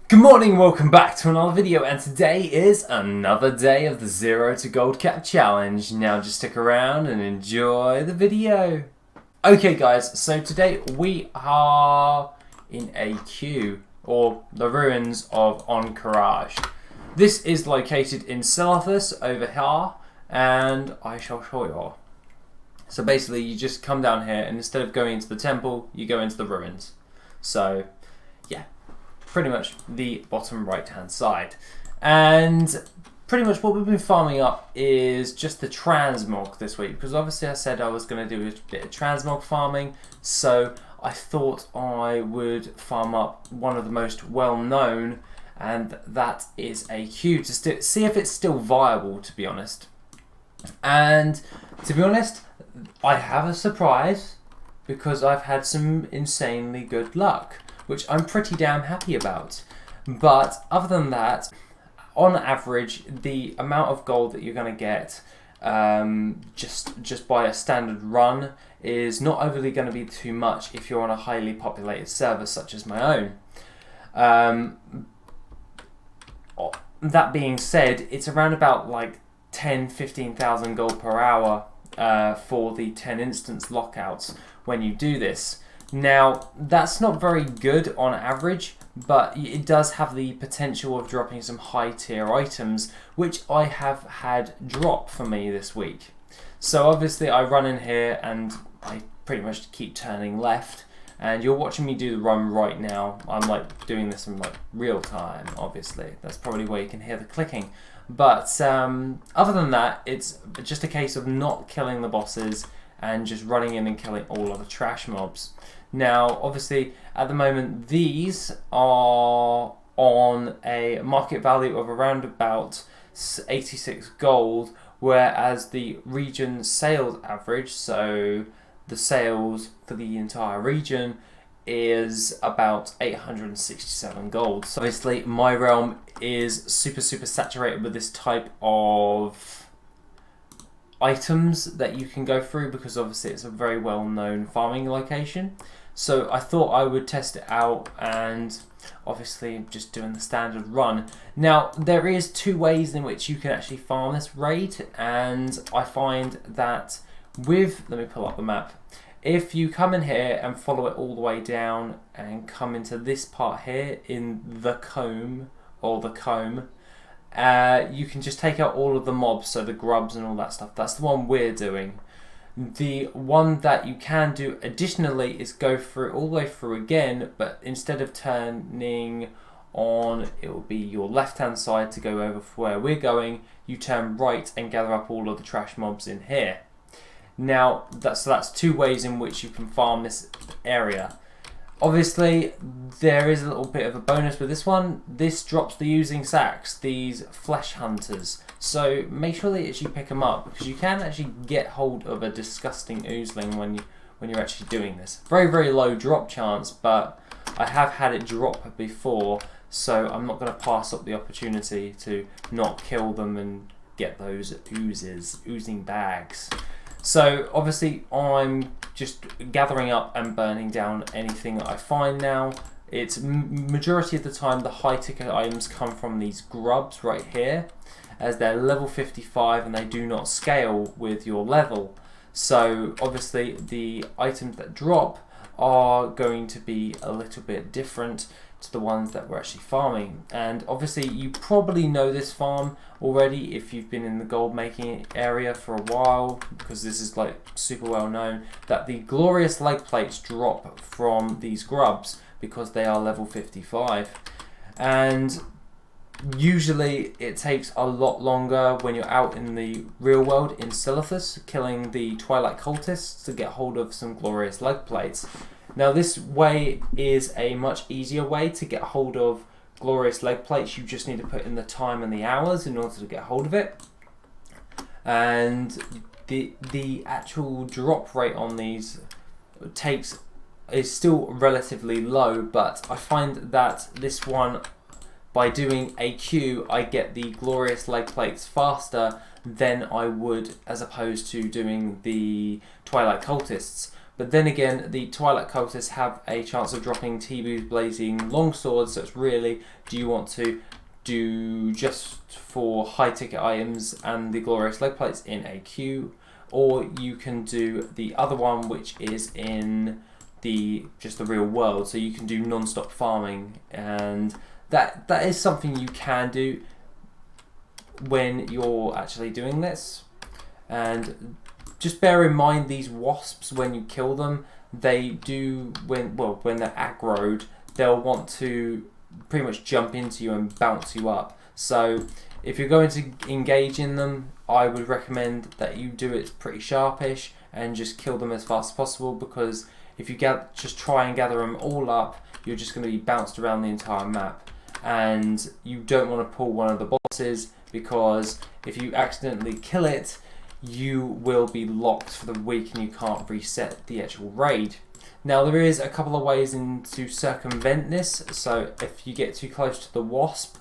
Good morning, welcome back to another video, and today is another day of the 0 to Gold Cap Challenge. Now just stick around and enjoy the video. Okay guys, so today we are in a queue, or the ruins of Encourage. This is located in Silithus over here, and I shall show you. So basically you just come down here, and instead of going into the temple, you go into the ruins. So yeah, pretty much the bottom right hand side. And pretty much what we've been farming up is just the Transmog this week, because obviously I said I was going to do a bit of Transmog farming, so I thought I would farm up one of the most well known, and that is a queue to see if it's still viable, to be honest. And to be honest, I have a surprise, because I've had some insanely good luck, which I'm pretty damn happy about. But other than that, on average, the amount of gold that you're going to get just by a standard run is not overly going to be too much if you're on a highly populated server such as my own. That being said, it's around about like 10-15,000 gold per hour for the 10 instance lockouts when you do this. Now, that's not very good on average, but it does have the potential of dropping some high tier items, which I have had drop for me this week. So obviously I run in here and I pretty much keep turning left, and you're watching me do the run right now. I'm like doing this in like real time, obviously. That's probably where you can hear the clicking. But other than that, it's just a case of not killing the bosses and just running in and killing all of the trash mobs. Now, obviously, at the moment, these are on a market value of around about 86 gold, whereas the region sales average, so the sales for the entire region, is about 867 gold. So obviously, my realm is super saturated with this type of items that you can go through, because obviously it's a very well known farming location. So I thought I would test it out, and obviously just doing the standard run. Now, there is two ways in which you can actually farm this raid, and I find that with, let me pull up the map, if you come in here and follow it all the way down and come into this part here in the comb, or the comb, you can just take out all of the mobs, so the grubs and all that stuff. That's the one we're doing. The one that you can do additionally is go through all the way through again, but instead of turning on, it will be your left hand side to go over for where we're going. You turn right and gather up all of the trash mobs in here. Now that's two ways in which you can farm this area. Obviously, there is a little bit of a bonus with this one. This drops the oozing sacks, these flesh hunters. So make sure that you actually pick them up, because you can actually get hold of a disgusting oozling when you're actually doing this. Very low drop chance, but I have had it drop before, so I'm not going to pass up the opportunity to not kill them and get those oozing bags. So obviously I'm just gathering up and burning down anything that I find now. It's majority of the time the high ticket items come from these grubs right here, as they're level 55 and they do not scale with your level. So obviously the items that drop are going to be a little bit different to the ones that we're actually farming. And obviously you probably know this farm already if you've been in the gold making area for a while, because this is like super well known, that the glorious leg plates drop from these grubs because they are level 55. And usually it takes a lot longer when you're out in the real world in Silithus killing the Twilight cultists to get hold of some glorious leg plates. Now, this way is a much easier way to get hold of glorious leg plates. You just need to put in the time and the hours in order to get hold of it. And the actual drop rate on these is still relatively low, but I find that this one, by doing a queue, I get the glorious leg plates faster than I would as opposed to doing the Twilight cultists. But then again, the Twilight Cultists have a chance of dropping Tibu's Blazing Longsword, so it's really, do you want to do just for high ticket items and the Glorious Leg Plates in a queue, or you can do the other one, which is in just the real world, so you can do non-stop farming, and that is something you can do when you're actually doing this. And just bear in mind, these wasps, when you kill them, they do, when they're aggroed, they'll want to pretty much jump into you and bounce you up. So if you're going to engage in them, I would recommend that you do it pretty sharpish and just kill them as fast as possible, because if you just try and gather them all up, you're just going to be bounced around the entire map. And you don't want to pull one of the bosses, because if you accidentally kill it, you will be locked for the week and you can't reset the actual raid. Now, there is a couple of ways to circumvent this. So if you get too close to the wasp,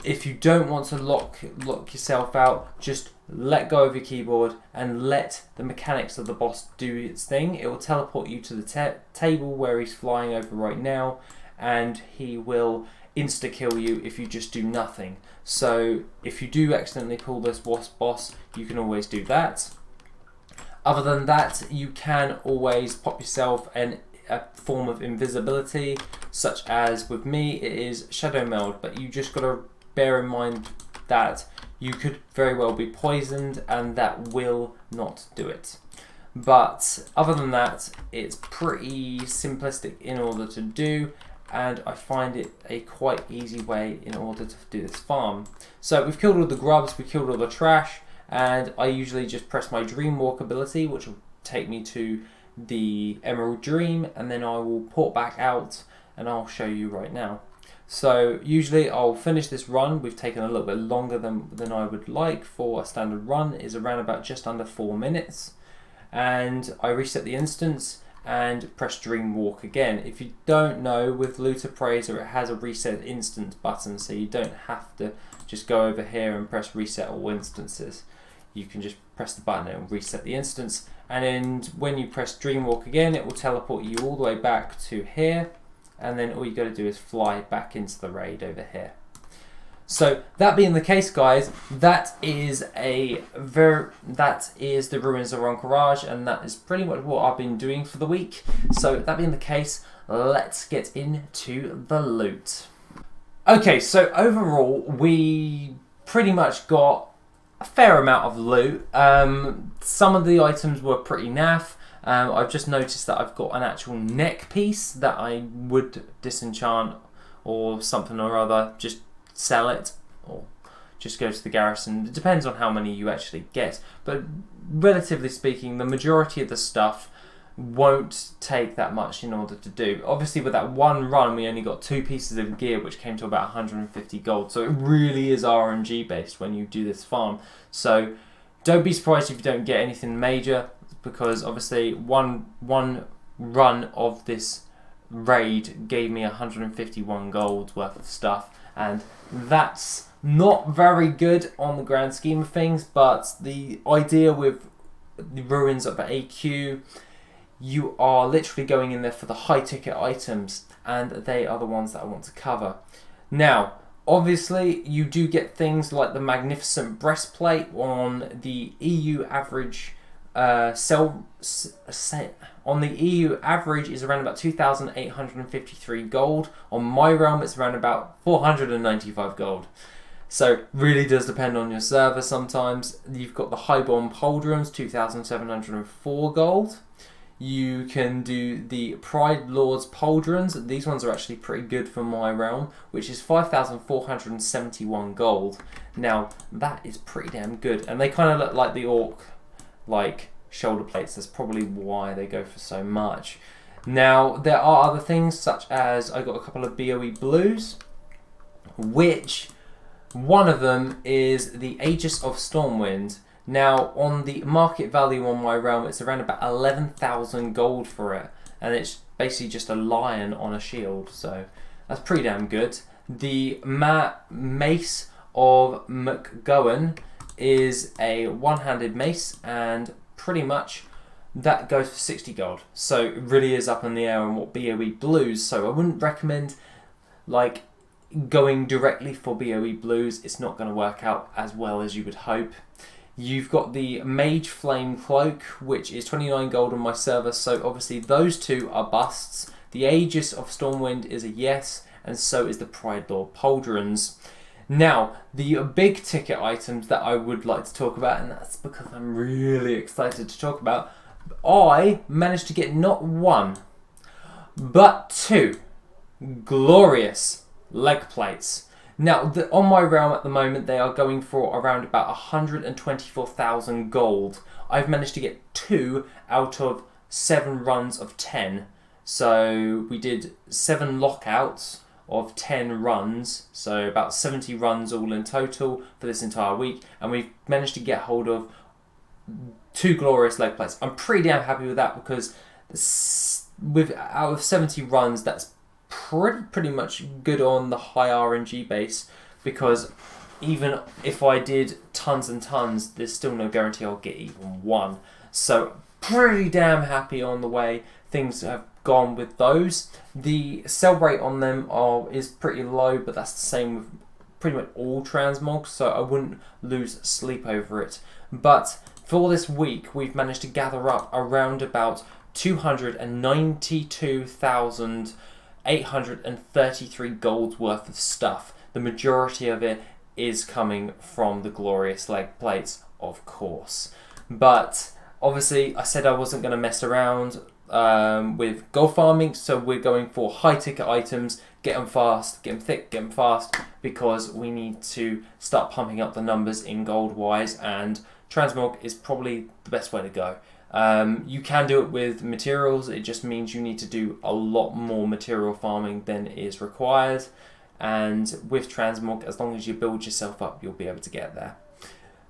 if you don't want to lock yourself out, just let go of your keyboard and let the mechanics of the boss do its thing. It will teleport you to the table where he's flying over right now, and he will insta-kill you if you just do nothing. So if you do accidentally pull this wasp boss, you can always do that. Other than that, you can always pop yourself a form of invisibility, such as with me it is Shadow Meld, but you just got to bear in mind that you could very well be poisoned and that will not do it. But other than that, it's pretty simplistic in order to do, and I find it a quite easy way in order to do this farm. So we've killed all the grubs, we've killed all the trash, and I usually just press my Dream Walk ability, which will take me to the Emerald Dream, and then I will port back out and I'll show you right now. So usually I'll finish this run. We've taken a little bit longer than I would like for a standard run. Is around about just under 4 minutes, and I reset the instance and press Dream Walk again. If you don't know, with Loot Appraiser it has a reset instance button, so you don't have to just go over here and press reset all instances. You can just press the button and it will reset the instance, and then when you press Dream Walk again, it will teleport you all the way back to here, and then all you got to do is fly back into the raid over here. So that being the case, guys, that is the Ruins of Ahn'Qiraj, and that is pretty much what I've been doing for the week. So that being the case, let's get into the loot. Okay, so overall we pretty much got a fair amount of loot. Some of the items were pretty naff. I've just noticed that I've got an actual neck piece that I would disenchant or something or other, just sell it or just go to the garrison. It depends on how many you actually get, but relatively speaking, the majority of the stuff won't take that much in order to do. Obviously, with that one run, we only got 2 pieces of gear, which came to about 150 gold, so it really is RNG based when you do this farm. So don't be surprised if you don't get anything major, because obviously one run of this raid gave me 151 gold worth of stuff, and that's not very good on the grand scheme of things. But the idea with the Ruins of AQ, you are literally going in there for the high ticket items, and they are the ones that I want to cover. Now, obviously, you do get things like the Magnificent Breastplate on the EU average. On the EU average is around about 2,853 gold. On my realm, it's around about 495 gold. So really does depend on your server sometimes. You've got the Highborn Pauldrons, 2,704 gold. You can do the Pride Lord's Pauldrons. These ones are actually pretty good for my realm, which is 5,471 gold. Now, that is pretty damn good. And they kind of look like the Orc shoulder plates. That's probably why they go for so much. Now, there are other things, such as I got a couple of BOE blues, which one of them is the Aegis of Stormwind. Now, on the market value on my realm, it's around about 11,000 gold for it, and it's basically just a lion on a shield, so that's pretty damn good. The Mace of McGowan is a one-handed mace, and pretty much that goes for 60 gold. So it really is up in the air on what BOE blues. So I wouldn't recommend like going directly for BOE blues. It's not going to work out as well as you would hope. You've got the Mage Flame Cloak, which is 29 gold on my server. So obviously those two are busts. The Aegis of Stormwind is a yes, and so is the Pride Lord Pauldrons. Now, the big ticket items that I would like to talk about, and that's because I'm really excited to talk about, I managed to get not one, but two glorious leg plates. Now, on my realm at the moment, they are going for around about 124,000 gold. I've managed to get 2 out of 7 runs of 10. So we did 7 lockouts of 10 runs, so about 70 runs all in total for this entire week, and we've managed to get hold of 2 glorious leg plates. I'm pretty damn happy with that because out of 70 runs, that's pretty much good on the high RNG base, because even if I did tons and tons, there's still no guarantee I'll get even one. So pretty damn happy on the way things have gone with those. The sell rate on them is pretty low, but that's the same with pretty much all transmogs, so I wouldn't lose sleep over it. But for this week, we've managed to gather up around about 292,833 gold's worth of stuff. The majority of it is coming from the glorious leg plates, of course. But obviously, I said I wasn't going to mess around with gold farming, so we're going for high ticket items. Get them fast, get them thick, get them fast, because we need to start pumping up the numbers in gold wise, and Transmog is probably the best way to go. You can do it with materials, it just means you need to do a lot more material farming than is required, and with Transmog, as long as you build yourself up, you'll be able to get there.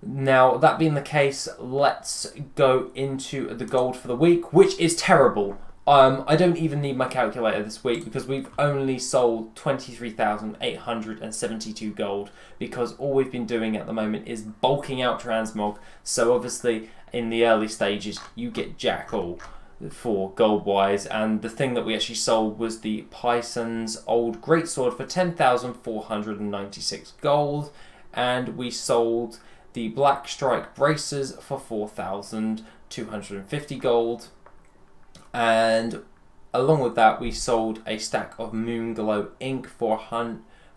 Now, that being the case, let's go into the gold for the week, which is terrible. I don't even need my calculator this week because we've only sold 23,872 gold, because all we've been doing at the moment is bulking out Transmog. So obviously in the early stages you get jack all for gold wise, and the thing that we actually sold was the Pison's old greatsword for 10,496 gold, and we sold the Black Strike braces for 4,250 gold. And along with that, we sold a stack of Moonglow ink for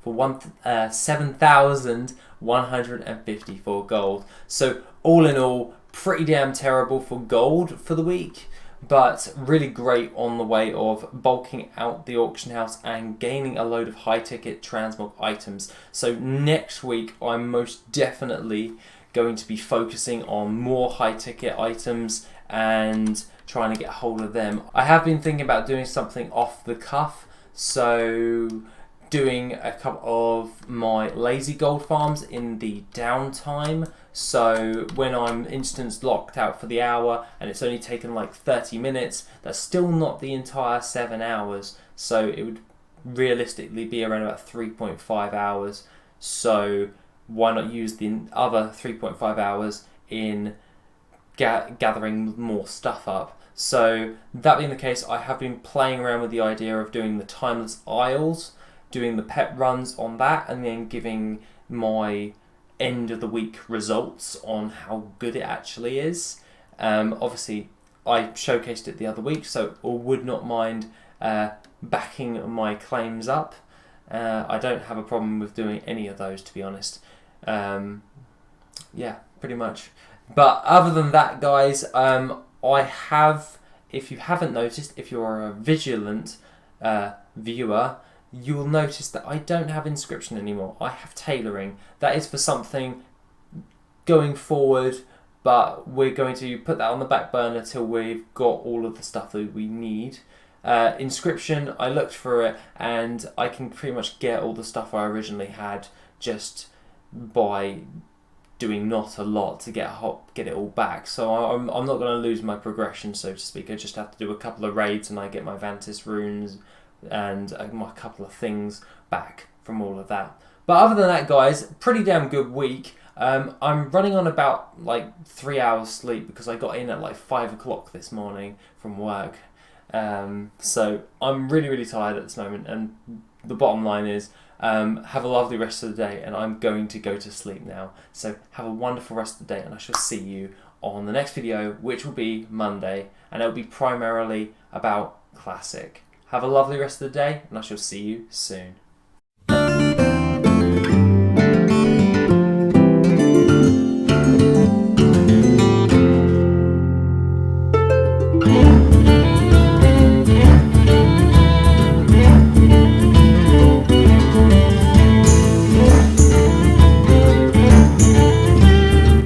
7,154 gold. So all in all, pretty damn terrible for gold for the week, but really great on the way of bulking out the auction house and gaining a load of high ticket transmog items. So next week, I'm most definitely going to be focusing on more high ticket items and trying to get hold of them. I have been thinking about doing something off the cuff, so doing a couple of my lazy gold farms in the downtime. So when I'm instance locked out for the hour and it's only taken like 30 minutes, that's still not the entire 7 hours. So it would realistically be around about 3.5 hours. So why not use the other 3.5 hours in gathering more stuff up? So that being the case, I have been playing around with the idea of doing the Timeless Isles, doing the pet runs on that, and then giving my end of the week results on how good it actually is. Obviously I showcased it the other week, so I would not mind backing my claims up. I don't have a problem with doing any of those, to be honest. Yeah, pretty much. But other than that, guys, I have, if you haven't noticed, if you're a vigilant viewer, you will notice that I don't have inscription anymore. I have tailoring. That is for something going forward, but we're going to put that on the back burner till we've got all of the stuff that we need. Inscription, I looked for it, and I can pretty much get all the stuff I originally had just by doing not a lot to get it all back. So I'm not going to lose my progression, so to speak. I just have to do a couple of raids and I get my Vantis runes and my couple of things back from all of that. But other than that, guys, pretty damn good week. I'm running on about like 3 hours sleep because I got in at like 5 o'clock this morning from work. So I'm really, really tired at this moment, and the bottom line is have a lovely rest of the day, and I'm going to go to sleep now. So have a wonderful rest of the day, and I shall see you on the next video, which will be Monday, and it will be primarily about Classic. Have a lovely rest of the day, and I shall see you soon.